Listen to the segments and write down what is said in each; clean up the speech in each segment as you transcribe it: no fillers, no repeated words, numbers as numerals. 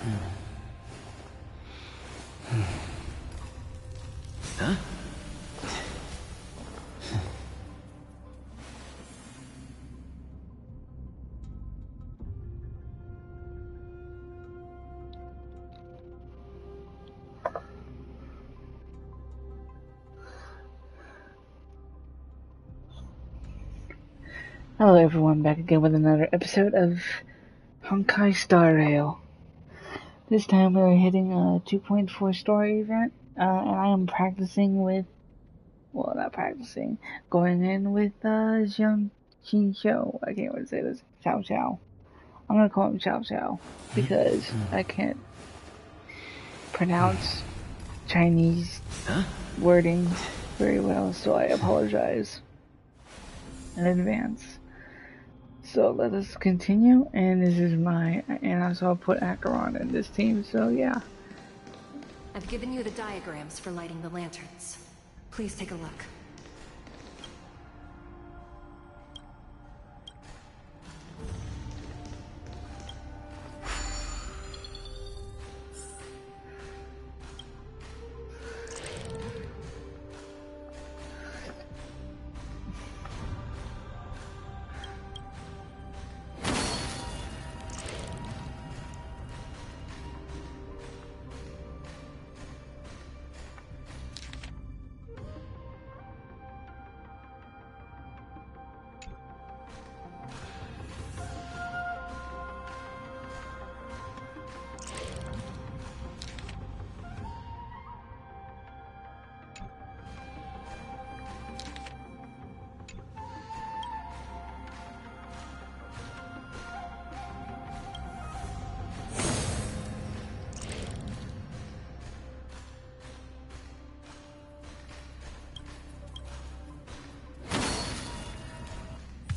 Huh? Hello everyone, back again with another episode of Honkai Star Rail. This time we're hitting a 2.4 story event, and I am practicing with, well, not practicing, going in with Xiang Xiao. I can't really say this. Xiao Xiao. I'm gonna call him Xiao Xiao because I can't pronounce Chinese wording very well, so I apologize in advance. So let us continue, and this is and also I'll put Acheron in this team, so yeah. I've given you the diagrams for lighting the lanterns. Please take a look.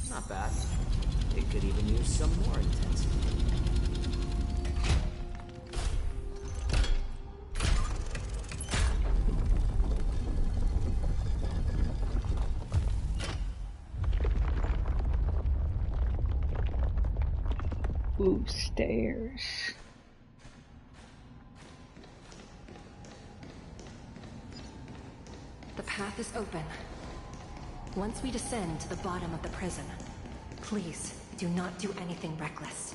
Not bad. It could even use some more intensity. Ooh, stairs. The path is open. Once we descend to the bottom of the prison, please do not do anything reckless.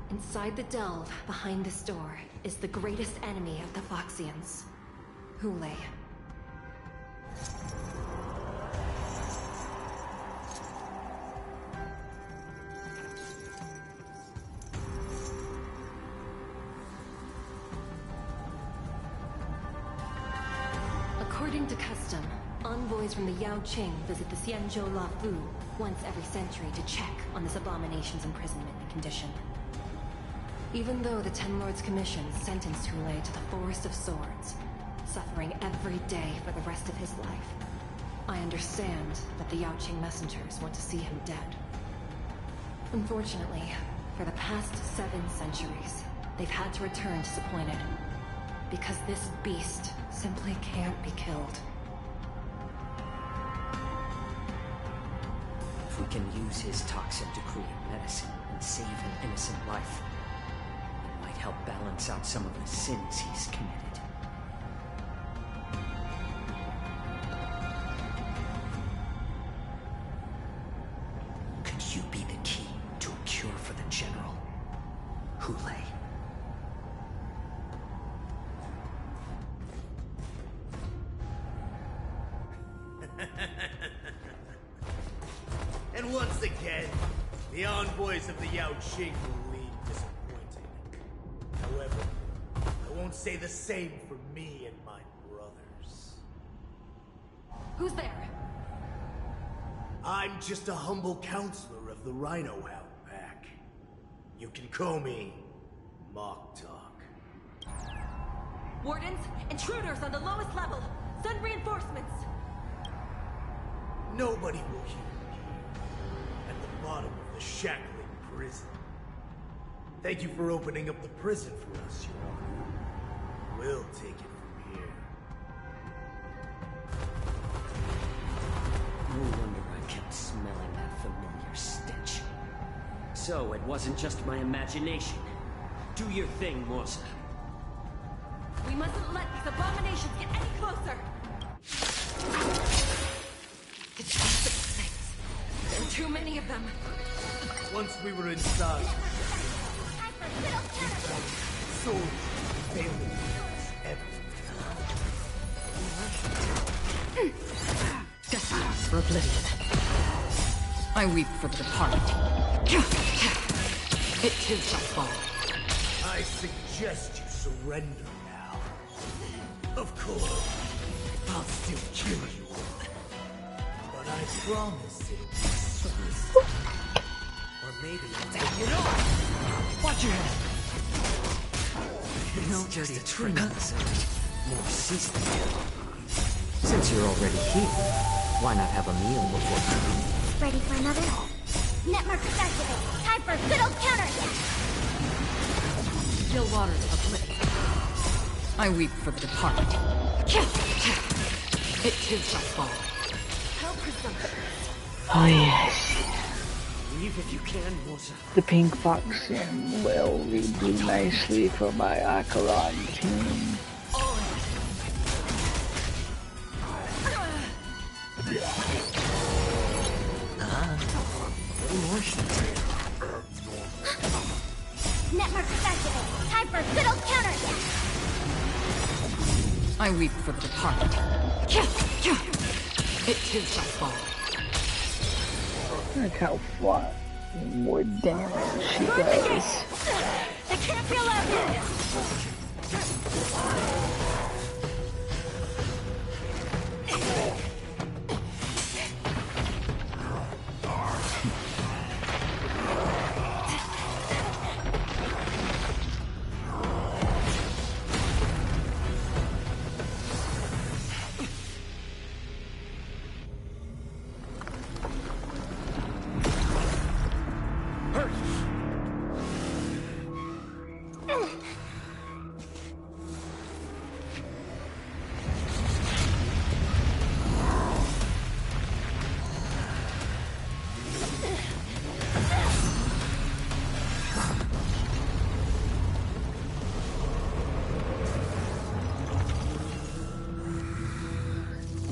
Inside the delve behind this door is the greatest enemy of the Foxians, Hulei. According to custom, envoys from the Yao Qing visit the Xianzhou La Fu once every century to check on this abomination's imprisonment and condition. Even though the Ten Lords Commission sentenced Hulei to the Forest of Swords, suffering every day for the rest of his life, I understand that the Yao Qing messengers want to see him dead. Unfortunately, for the past 7 centuries, they've had to return disappointed. Because this beast simply can't be killed. If we can use his toxin to create medicine and save an innocent life, it might help balance out some of the sins he's committed. Could you be the key to a cure for the General, Hulei? And once again, the envoys of the Yao Qing will leave disappointed. However, I won't say the same for me and my brothers. Who's there? I'm just a humble counselor of the Rhino Hound Pack. You can call me Mock Talk. Wardens, intruders on the lowest level. Send reinforcements. Nobody will hear me here, at the bottom of the shackling prison. Thank you for opening up the prison for us, Your Honor. We'll take it from here. No wonder I kept smelling So it wasn't just my imagination. Do your thing, Morza. We mustn't let these abominations get any closer! It's these things. There are too many of them. Once we were inside, souls failing ever. Destiny for oblivion. I weep for the departed. It too shall fall. I suggest you surrender now. Of course, I'll still kill you. But I promise it'll be swift. Or maybe I'll take it off. Watch your head. No dirty trick necessary. More seasoning. Since you're already here, why not have a meal before cooking? Ready for another? Netmarkers activate. Time for a good old counterattack. Still waters of oblivion. I weep for the departed. It too shall fall. Help Prism. Oh yes. Leave if you can, Morza. The pink fox will do nicely for my Acheron team. Netmarkers activate. Time for a good old counterattack. I weep for the departed. It too shall fall. Look how far more damage she does. They can't be allowed here.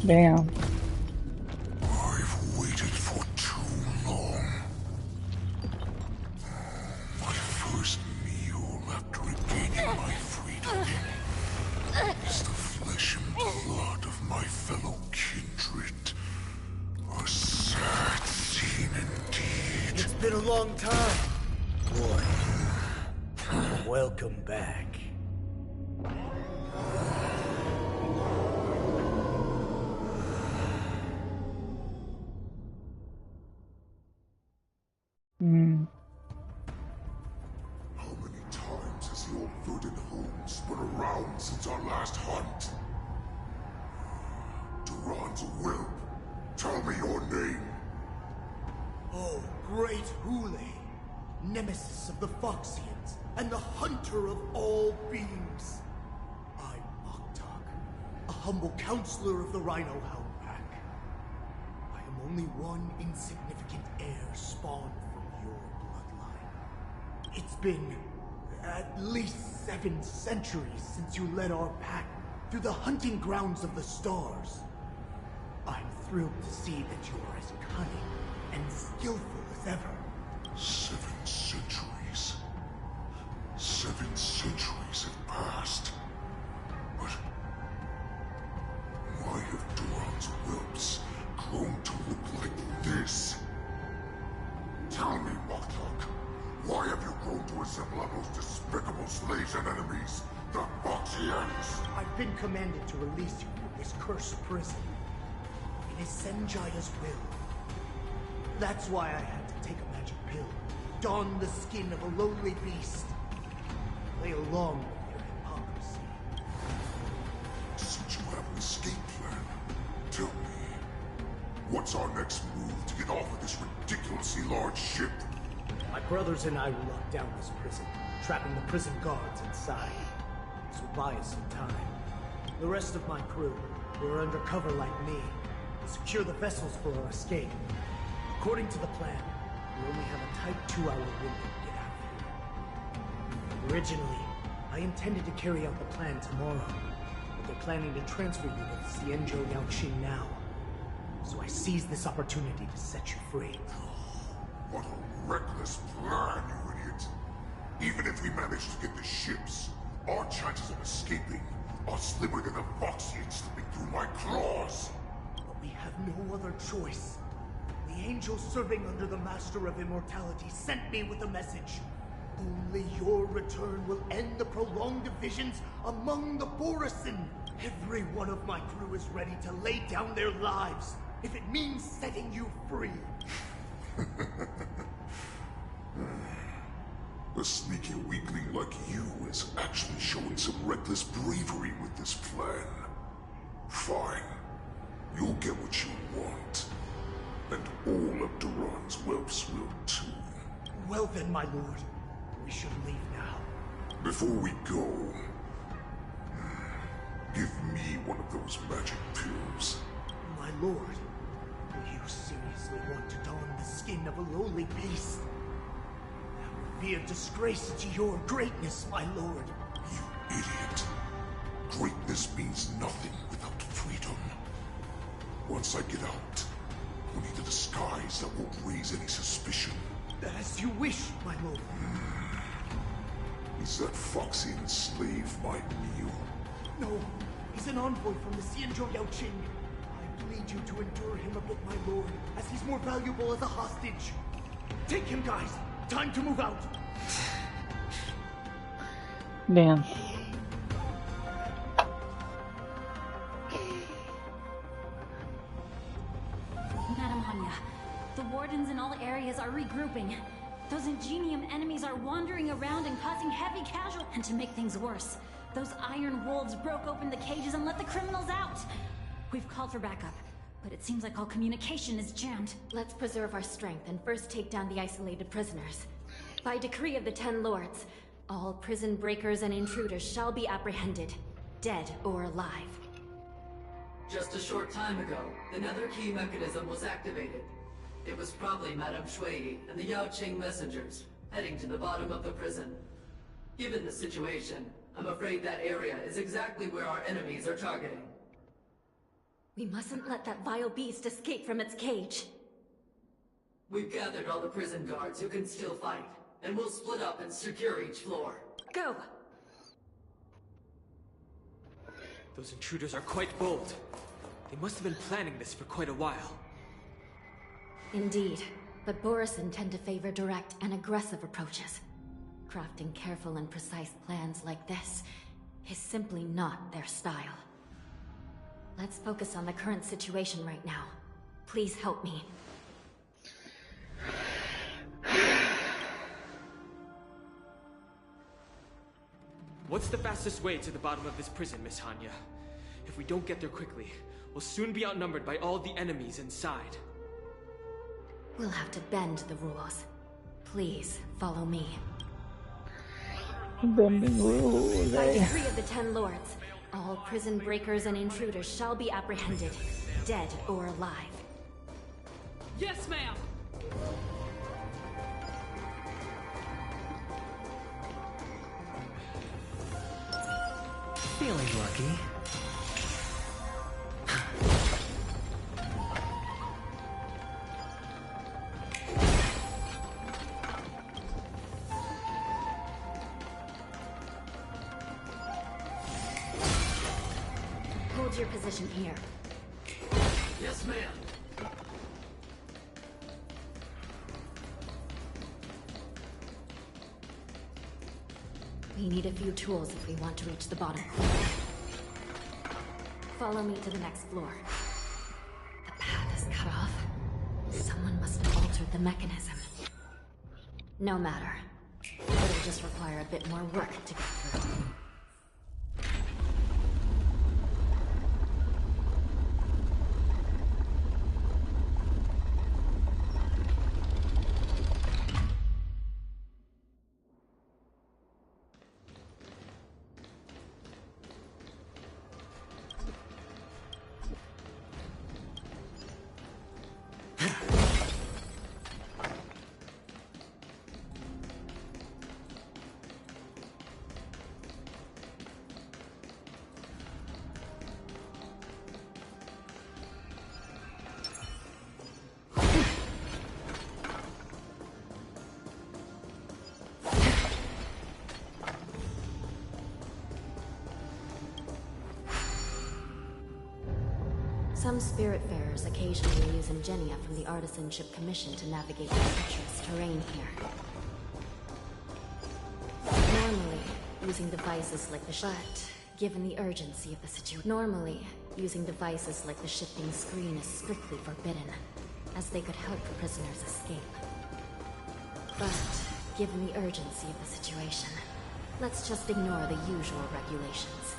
Damn. I've waited for too long. My first meal after regaining my freedom is the flesh and blood of my fellow kindred. A sad scene indeed. It's been a long time, boy. Welcome back. How many times has your verdant home spun around since our last hunt? Duran's whelp, tell me your name. Oh, great Hule, nemesis of the Foxians, and the hunter of all beings. I'm Moktok, a humble counselor of the Rhino Hound Pack. I am only one insignificant heir spawned from your bloodline. It's been at least 7 centuries since you led our pack through the hunting grounds of the stars. I'm thrilled to see that you are as cunning and skillful as ever. 7 centuries. 7 centuries have passed. But why have Duran's whelps grown to look like this? Tell me, Moktok, why have you grown to resemble our most despicable slaves and enemies, the Foxians? I've been commanded to release you from this cursed prison. It is Senjaya's will. That's why I had to take a magic pill, don the skin of a lowly beast, play along with your hypocrisy. Since you have an escape plan, tell me, what's our next move to get off of this ridiculously large ship? My brothers and I will lock down this prison, trapping the prison guards inside. This will buy us some time. The rest of my crew, who are undercover like me, will secure the vessels for our escape. According to the plan, We only have a tight 2-hour window to get out of here. Originally, I intended to carry out the plan tomorrow, but they're planning to transfer you to the Xianzhou Yaoqing now. So I seized this opportunity to set you free. What a reckless plan, you idiot! Even if we manage to get the ships, our chances of escaping are slimmer than the Foxians slipping through my claws! But we have no other choice. The angel serving under the Master of Immortality sent me with a message. Only your return will end the prolonged divisions among the Borisin. Every one of my crew is ready to lay down their lives, if it means setting you free. A sneaky weakling like you is actually showing some reckless bravery with this plan. Fine. You'll get what you want. And all of Duran's whelps will too. Well then, my lord. We should leave now. Before we go, give me one of those magic pills. My lord, will you seriously want to don the skin of a lowly beast? That would be a disgrace to your greatness, my lord. You idiot. Greatness means nothing without freedom. Once I get out, we'll need a disguise that won't raise any suspicion. As you wish, my lord. Is that Foxian slave my meal? No, he's an envoy from the Xianzhou Yaoqing. I plead you to endure him a bit, my lord, as he's more valuable as a hostage. Take him, guys. Time to move out. Damn. Madam Hanya, the wardens in all areas are regrouping. Those Ingenium enemies are wandering around and causing heavy casualties. And to make things worse, those iron wolves broke open the cages and let the criminals out. We've called for backup, but it seems like all communication is jammed. Let's preserve our strength and first take down the isolated prisoners. By decree of the 10 Lords, all prison breakers and intruders shall be apprehended, dead or alive. Just a short time ago, another key mechanism was activated. It was probably Madame Shui and the Yaoqing messengers, heading to the bottom of the prison. Given the situation, I'm afraid that area is exactly where our enemies are targeting. We mustn't let that vile beast escape from its cage. We've gathered all the prison guards who can still fight, and we'll split up and secure each floor. Go! Those intruders are quite bold. They must have been planning this for quite a while. Indeed, but Borisin tend to favor direct and aggressive approaches. Crafting careful and precise plans like this is simply not their style. Let's focus on the current situation right now. Please help me. What's the fastest way to the bottom of this prison, Miss Hanya? If we don't get there quickly, we'll soon be outnumbered by all the enemies inside. We'll have to bend the rules. Please, follow me. Bending rules, By eh? decree of the 10 Lords, all prison breakers and intruders shall be apprehended, dead or alive. Yes, ma'am! Feeling lucky. Hold your position here. Yes, ma'am. We need a few tools if we want to reach the bottom. Follow me to the next floor. The path is cut off. Someone must have altered the mechanism. No matter. It'll just require a bit more work to get through. Some spiritfarers occasionally use ingenia from the Artisanship Commission to navigate the treacherous terrain here. Normally, using devices like the given the urgency of the situation. Normally, using devices like the shifting screen is strictly forbidden, as they could help prisoners escape. But, given the urgency of the situation, let's just ignore the usual regulations.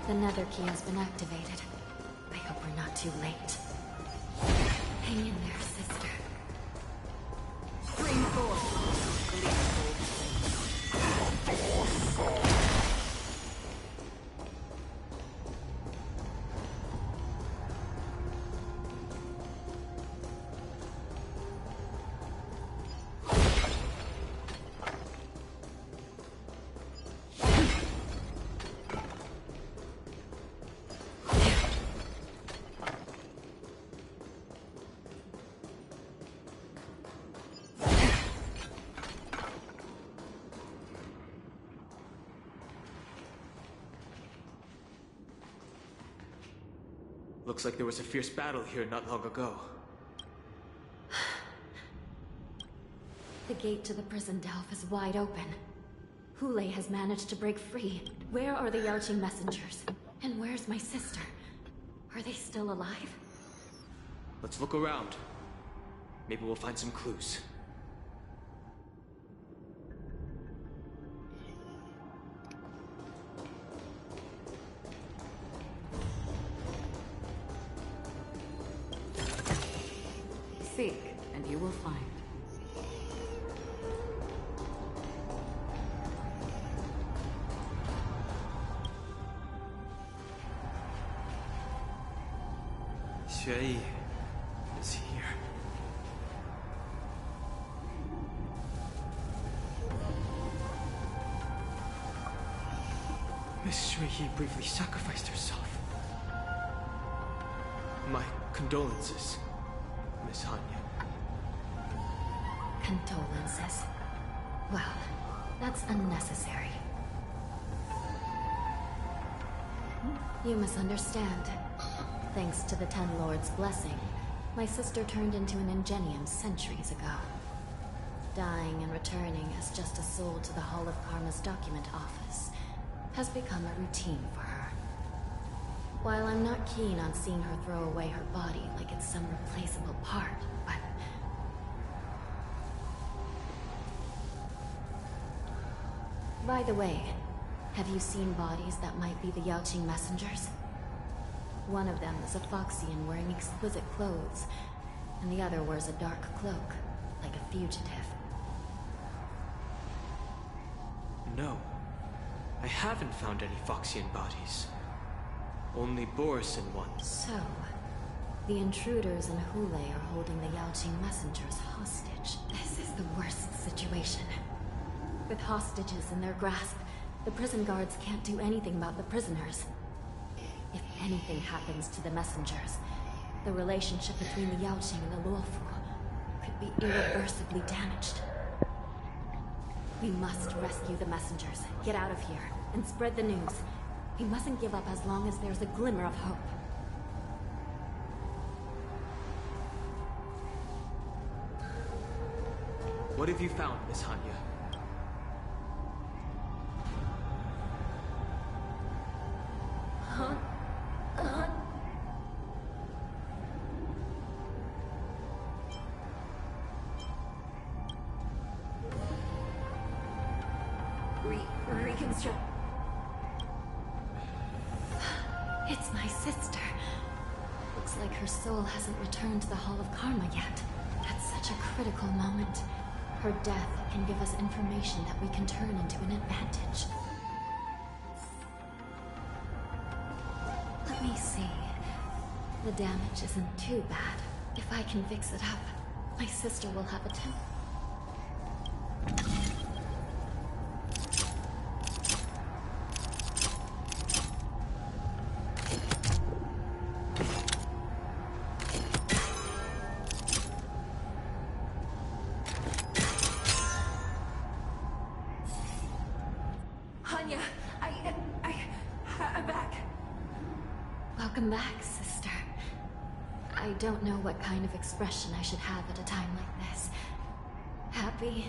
The nether key has been activated. I hope we're not too late. Hang in there, sister. Spring forth. Looks like there was a fierce battle here not long ago. The gate to the prison delve is wide open. Hule has managed to break free. Where are the Yaoqing messengers? And where's my sister? Are they still alive? Let's look around. Maybe we'll find some clues. Seek, and you will find. Xueyi is here. Miss Xueyi briefly sacrificed herself. My condolences, Miss Hanya. Condolences. Well, that's unnecessary. You misunderstand. Thanks to the Ten Lords' blessing, my sister turned into an Ingenium centuries ago. Dying and returning as just a soul to the Hall of Karma's document office has become a routine for her. While I'm not keen on seeing her throw away her body like it's some replaceable part, but... By the way, have you seen bodies that might be the Yaoqing messengers? One of them is a Foxian wearing exquisite clothes, and the other wears a dark cloak, like a fugitive. No. I haven't found any Foxian bodies. Only Borisin ones. So, the intruders in Hule are holding the Yaoqing messengers hostage. This is the worst situation. With hostages in their grasp, the prison guards can't do anything about the prisoners. If anything happens to the messengers, the relationship between the Yaoqing and the Luofu could be irreversibly damaged. We must rescue the messengers, get out of here, and spread the news. We mustn't give up as long as there's a glimmer of hope. What have you found, Miss Hanya? Reconstruct. It's my sister. Looks like her soul hasn't returned to the Hall of Karma yet. At such a critical moment, her death can give us information that we can turn into an advantage. Let me see. The damage isn't too bad. If I can fix it up, my sister will have a temper. Welcome back, sister. I don't know what kind of expression I should have at a time like this. Happy?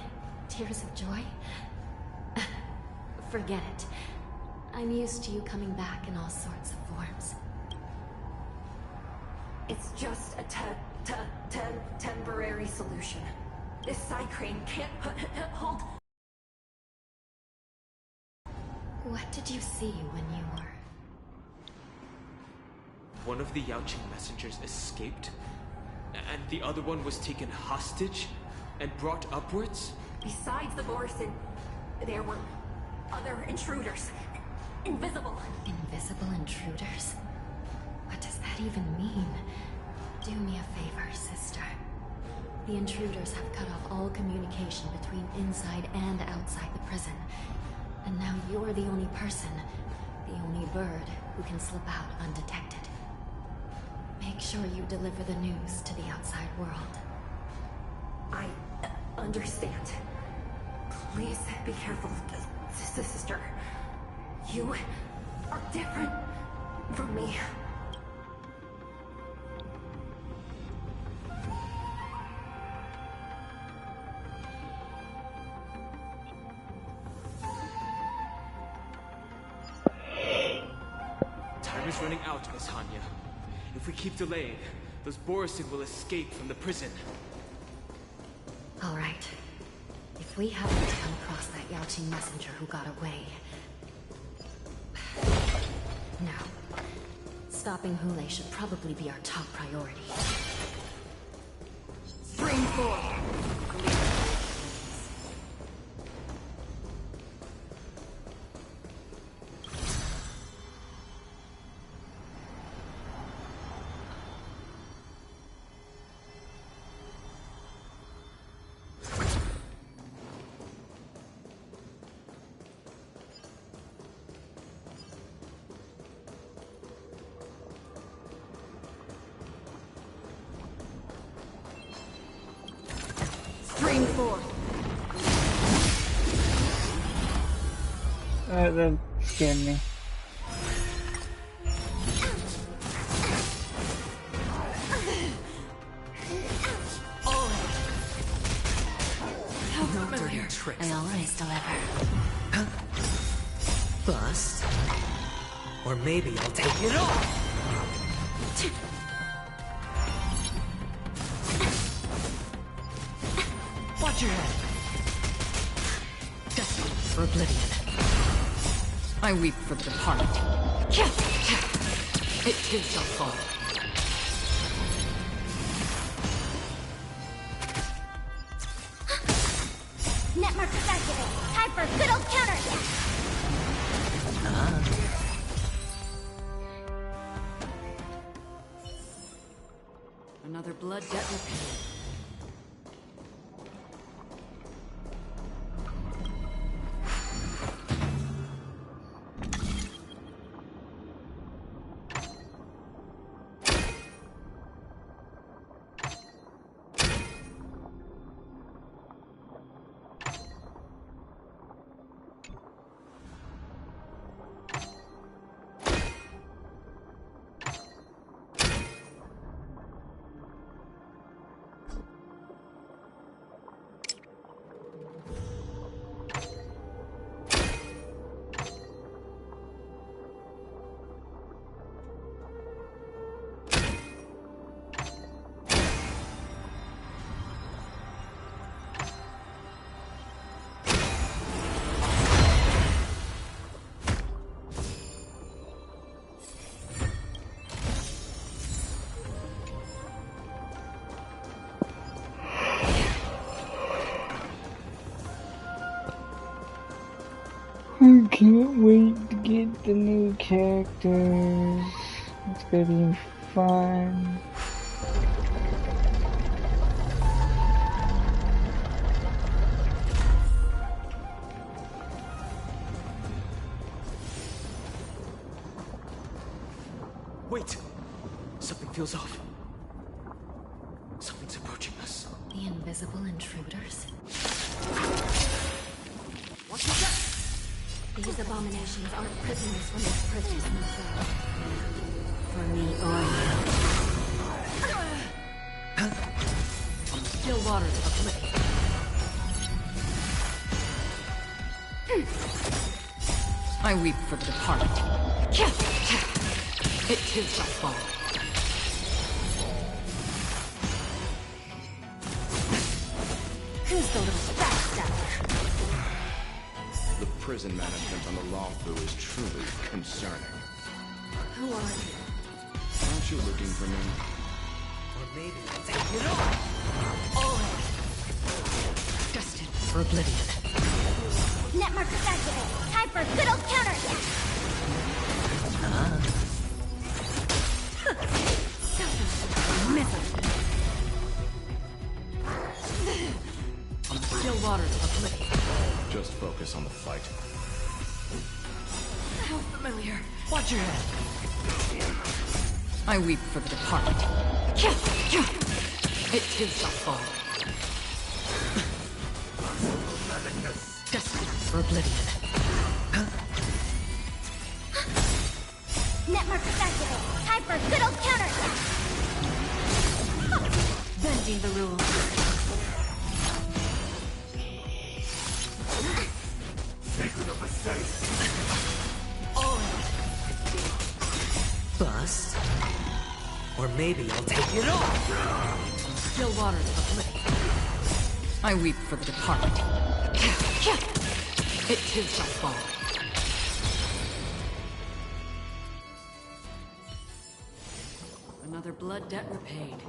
Tears of joy? Forget it. I'm used to you coming back in all sorts of forms. It's just a temporary solution. This side crane can't hold. What did you see when you were... One of the Yaoqing messengers escaped, and the other one was taken hostage and brought upwards? Besides the Borison, there were other intruders. Invisible. Invisible intruders? What does that even mean? Do me a favor, sister. The intruders have cut off all communication between inside and outside the prison. And now you're the only person, the only bird, who can slip out undetected. Make sure you deliver the news to the outside world. I understand. Please be careful, sister. You are different from me. Time is running out, Miss Hanya. If we keep delaying, those Borison will escape from the prison. All right. If we happen to come across that Yaoqing messenger who got away... No. Stopping Hule should probably be our top priority. Spring forward. Spring forward. That scared me. No dirty tricks. I always deliver. Bust. Or maybe I'll take it off. Watch your head. Destined for oblivion. I weep for the departed. It too shall fall. Net markers activate. Time for a good old counterattack. Another blood debt repaid. I can't wait to get the new characters. It's gonna be fun. Wait! Something feels off. Something's approaching us. The invisible intruders? Watch your back! These abominations aren't prisoners from this prison themselves. For me or you. Still waters of bliss. I weep for the departed. It too shall fall. Who's the little backstabber? The prison management on the Lawfu is truly concerning. Who are you? Aren't you looking for me? Or maybe I'll take it all. Destined for oblivion. Net markers activate. Time for good old counterattack. Still waters of bliss. Just focus on the fight. How familiar. Watch your head. I weep for the departed. It too shall fall. Destined for oblivion. Net markers activate. Time for good old counterattack. Bending the rules. Sacred of the state. Bust. Or maybe I'll take it all. Still waters of bliss. I weep for the departed. It too shall fall. Another blood debt repaid.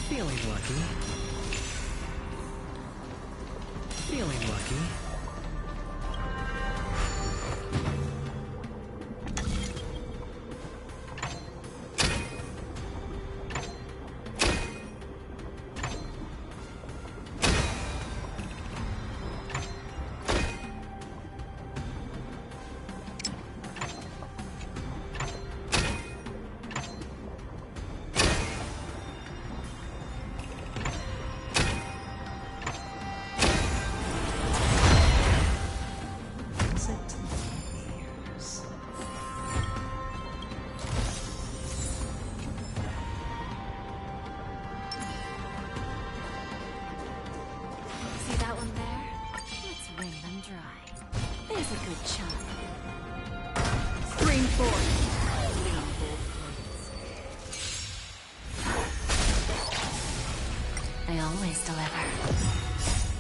Feeling lucky. Feeling lucky. See that one there? Let's wring them dry. There's a good chunk. Scream forth. I always deliver.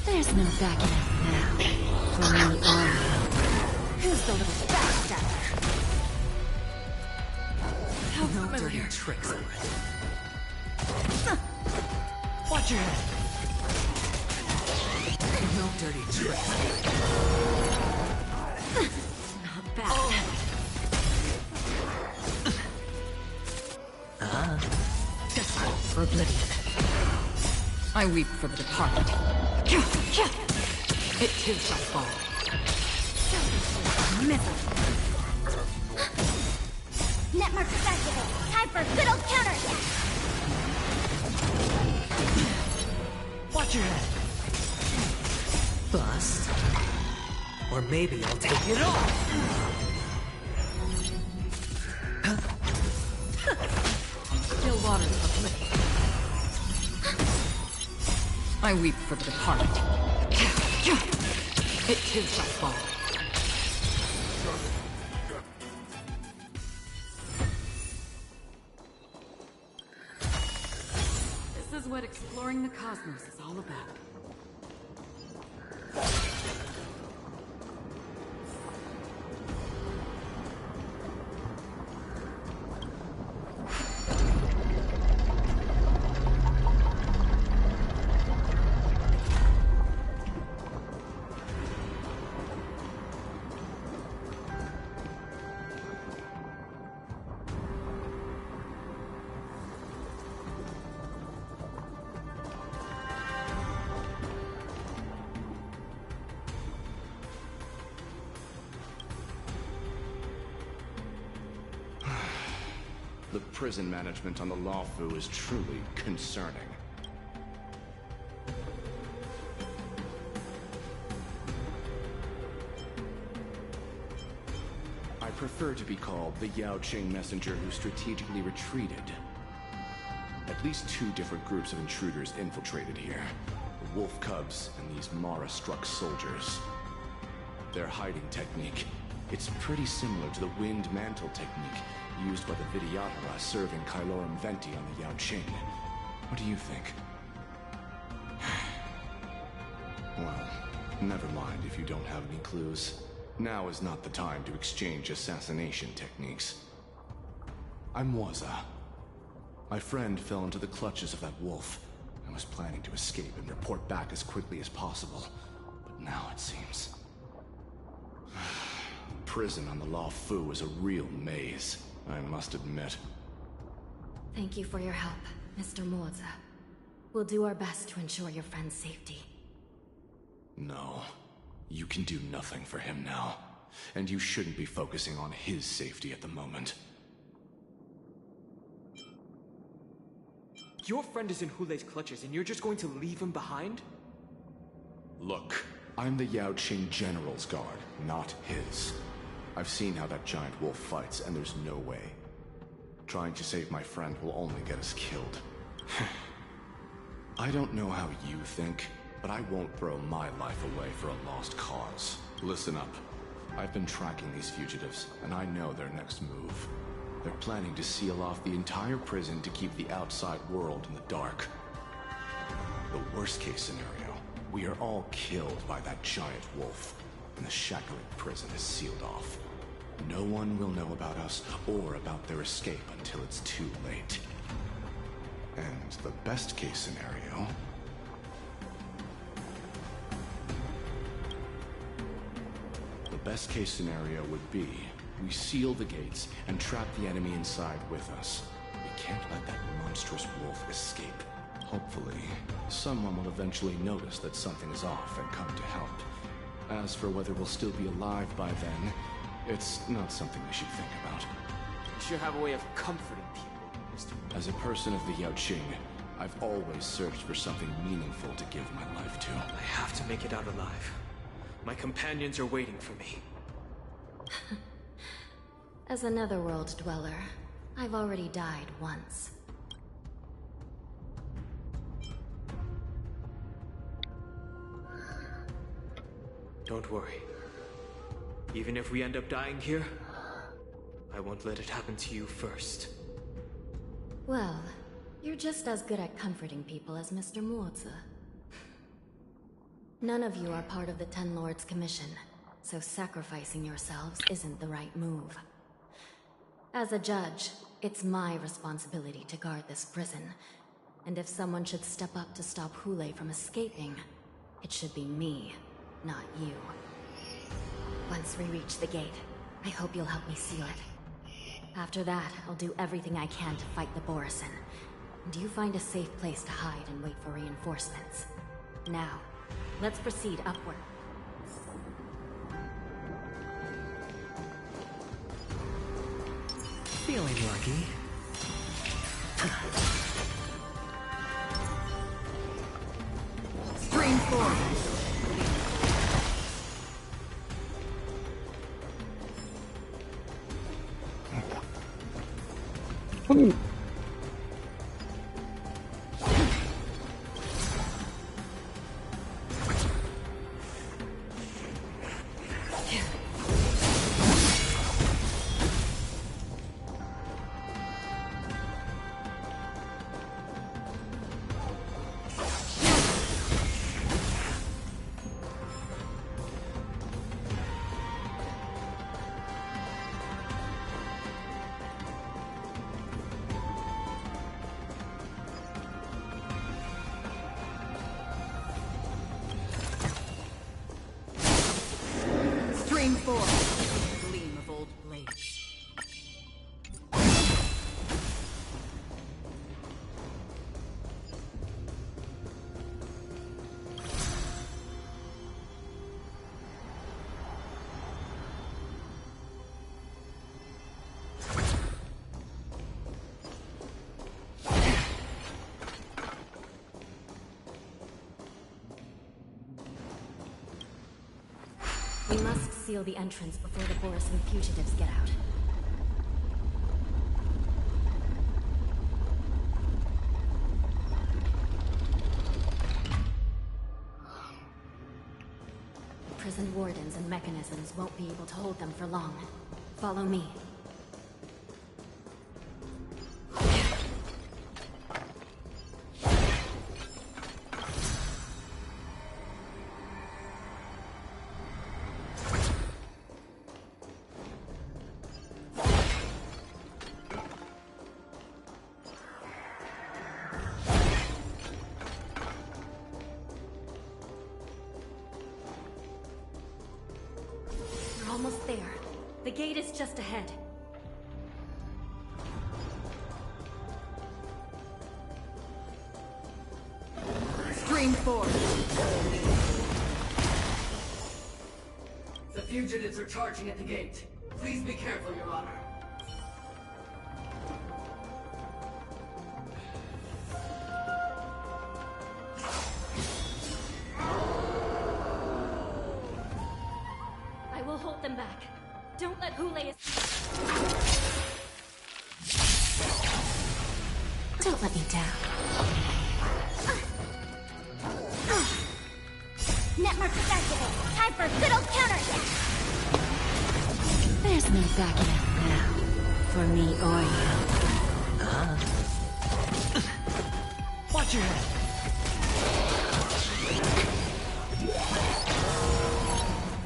There's no backing out now. For me or you. Who's the little backstabber? How No dirty familiar. tricks, Brett. Watch your head. No dirty tricks. Not bad. Destined for oblivion. I weep for the departed. It too shall fall. Net markers activate. Time for good old counterattack. Watch your head. Bust. Or maybe I'll take it all. Still waters of bliss. I weep for the departed. It too shall fall. This is what exploring the cosmos is all about. The prison management on the Lawfu is truly concerning. I prefer to be called the Yaoqing messenger who strategically retreated. At least 2 different groups of intruders infiltrated here. The Wolf Cubs and these Mara-struck soldiers. Their hiding technique, it's pretty similar to the Wind Mantle technique used by the Vidyadhara serving Kailorum Venti on the Yaoqing. What do you think? Well, never mind if you don't have any clues. Now is not the time to exchange assassination techniques. I'm Waza. My friend fell into the clutches of that wolf. I was planning to escape and report back as quickly as possible. But now it seems... Prison on the Lawfu is a real maze, I must admit. Thank you for your help, Mr. Moza. We'll do our best to ensure your friend's safety. No. You can do nothing for him now. And you shouldn't be focusing on his safety at the moment. Your friend is in Hulei's clutches and you're just going to leave him behind? Look, I'm the Yaoqing General's guard, not his. I've seen how that giant wolf fights, and there's no way. Trying to save my friend will only get us killed. I don't know how you think, but I won't throw my life away for a lost cause. Listen up. I've been tracking these fugitives, and I know their next move. They're planning to seal off the entire prison to keep the outside world in the dark. The worst case scenario, we are all killed by that giant wolf, and the Shackling prison is sealed off. No one will know about us or about their escape until it's too late. And the best case scenario... The best case scenario would be we seal the gates and trap the enemy inside with us. We can't let that monstrous wolf escape. Hopefully, someone will eventually notice that something is off and come to help. As for whether we'll still be alive by then, it's not something we should think about. You sure have a way of comforting people, Mr. As a person of the Yaoqing, I've always searched for something meaningful to give my life to. I have to make it out alive. My companions are waiting for me. As a netherworld dweller, I've already died once. Don't worry. Even if we end up dying here, I won't let it happen to you first. Well, you're just as good at comforting people as Mr. Moza. None of you are part of the Ten Lords Commission, so sacrificing yourselves isn't the right move. As a judge, it's my responsibility to guard this prison, and if someone should step up to stop Hulei from escaping, it should be me, not you. Once we reach the gate, I hope you'll help me seal it. After that, I'll do everything I can to fight the Borisin, and you find a safe place to hide and wait for reinforcements. Now, let's proceed upward. Feeling lucky. Stream forward. Stream forward. Gleam of old blades. We must seal the entrance before the Borisov fugitives get out. Prison wardens and mechanisms won't be able to hold them for long. Follow me. Almost there. The gate is just ahead. Stream forward. The fugitives are charging at the gate. Please be careful, Your Honor. I will hold them back. Don't let Hule Don't let me down. Network activate. Time for good old counterattack. There's no backing out now. For me or you. Watch your head.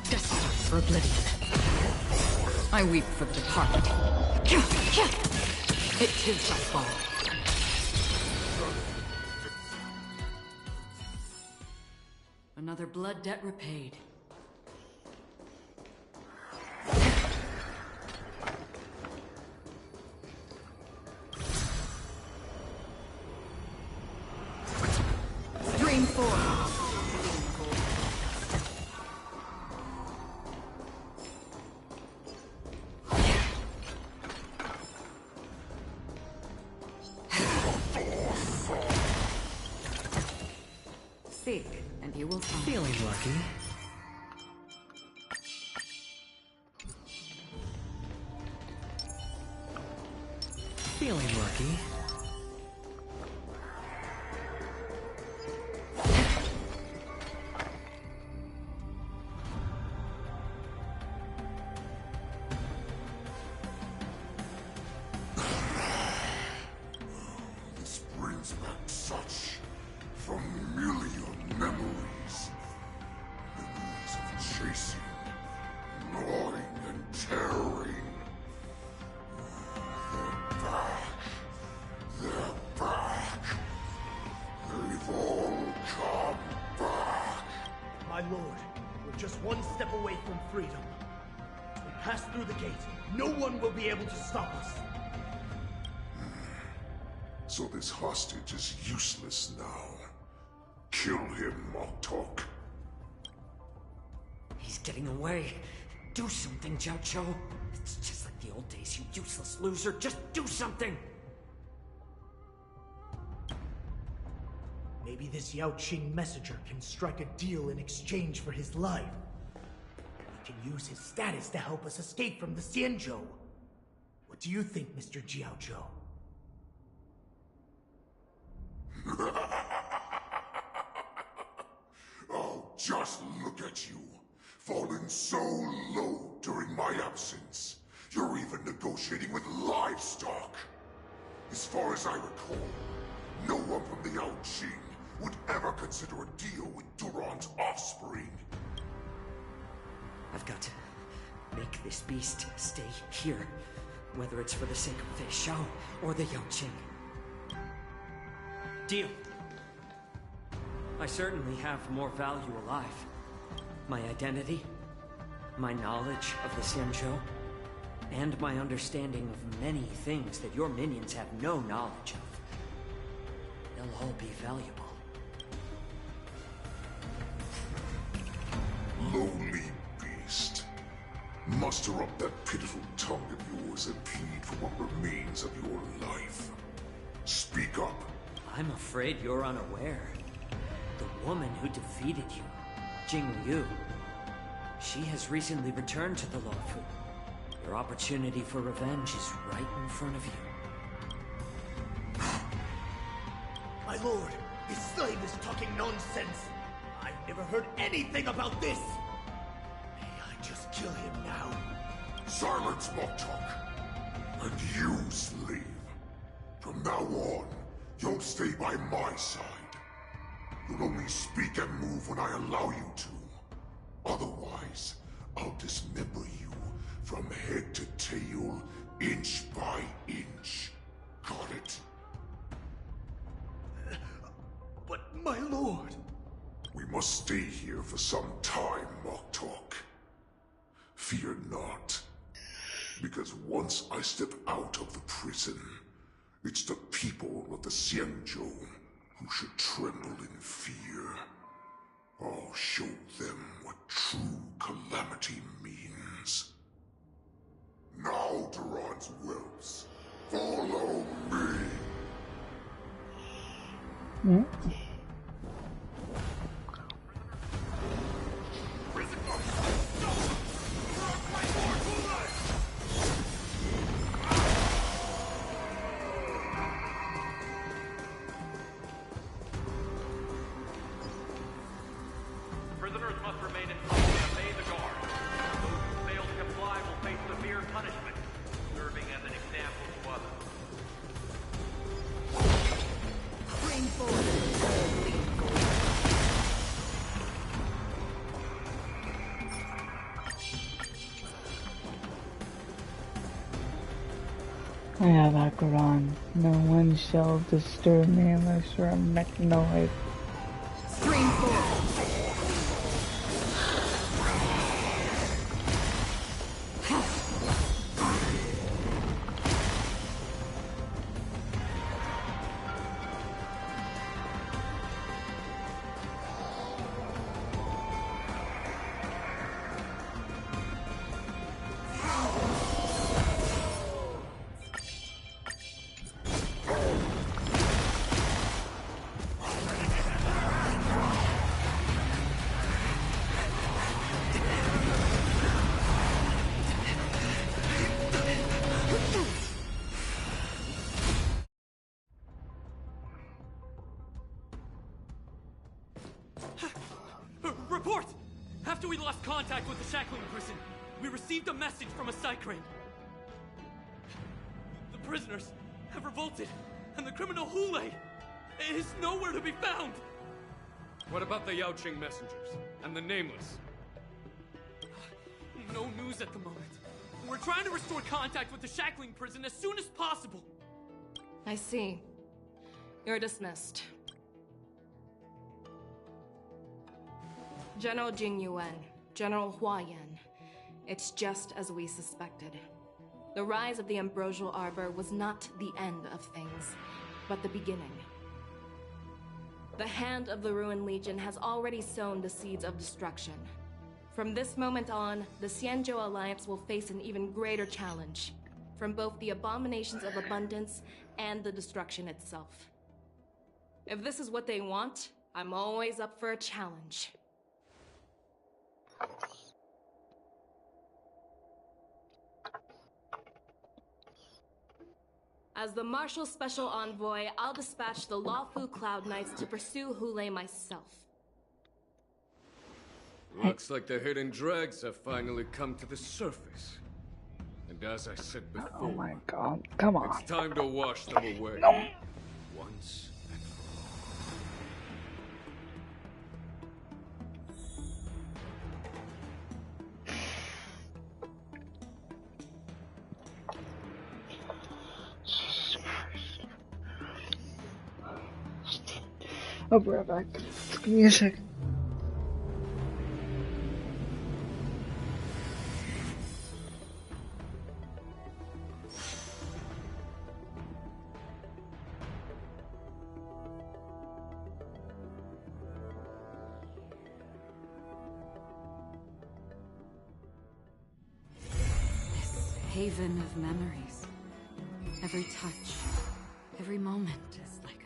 Destined for oblivion. I weep for the departed. It is my fault. Another blood debt repaid. Stream forward. Seek, and you will find. Feeling lucky. Feeling lucky. This brings back such familiar memories. Memories of chasing, gnawing, and tearing. They're back. They're back. They've all come back. My lord, we're just one step away from freedom. We pass through the gate. No one will be able to stop us. So this hostage is useless now. Kill him, Moktok. He's getting away. Do something, Jiao. It's just like the old days, you useless loser. Just do something! Maybe this Yao Qing messenger can strike a deal in exchange for his life. He can use his status to help us escape from the Xianzhou. What do you think, Mr. Jiao? Oh, just look at you. Falling so low during my absence. You're even negotiating with livestock. As far as I recall, no one from the Yao Qing would ever consider a deal with Duran's offspring. I've got to make this beast stay here. Whether it's for the sake of Fei Shao or the Yao Qing. Deal. I certainly have more value alive. My identity, my knowledge of the Xianzhou, and my understanding of many things that your minions have no knowledge of. They'll all be valuable. Lowly beast. Muster up that pitiful tongue of yours and plead for what remains of your life. Speak up. I'm afraid you're unaware. The woman who defeated you, Jing Liu, She has recently returned to the Lawfu. Your opportunity for revenge is right in front of you. My lord, his slave is talking nonsense. I've never heard anything about this. May I just kill him now? Silence, Moktok. And you, slave. From now on, you'll stay by my side. You'll only speak and move when I allow you to. Otherwise, I'll dismember you from head to tail, inch by inch. Got it? But my lord... We must stay here for some time, Moktok. Fear not. Because once I step out of the prison, it's the people of the Xianzhou who should tremble in fear. I'll show them what true calamity means. Now, Duran's whelps, follow me! Prisoners must remain in place and obey the guard. Those who fail to comply will face severe punishment, serving as an example to others. Bring forward. I have Acheron. No one shall disturb me unless I make noise. Bring forward. Report! After we lost contact with the shackling prison, we received a message from a Psycrane. The prisoners have revolted, and the criminal Hule is nowhere to be found! What about the Yaoqing messengers and the Nameless? No news at the moment. We're trying to restore contact with the shackling prison as soon as possible. I see. You're dismissed. General Jing Yuan, General Hua Yan. It's just as we suspected. The rise of the Ambrosial Arbor was not the end of things, but the beginning. The hand of the Ruined Legion has already sown the seeds of destruction. From this moment on, the Xianzhou Alliance will face an even greater challenge, from both the abominations of abundance and the destruction itself. If this is what they want, I'm always up for a challenge. As the Marshal Special Envoy, I'll dispatch the Lawfu Cloud Knights to pursue Hule myself. Looks like the hidden dregs have finally come to the surface. And as I said before, Oh my god, come on. it's time to wash them away. No. Once and I'll be right back. Give me a second. This haven of memories. Every touch, every moment is like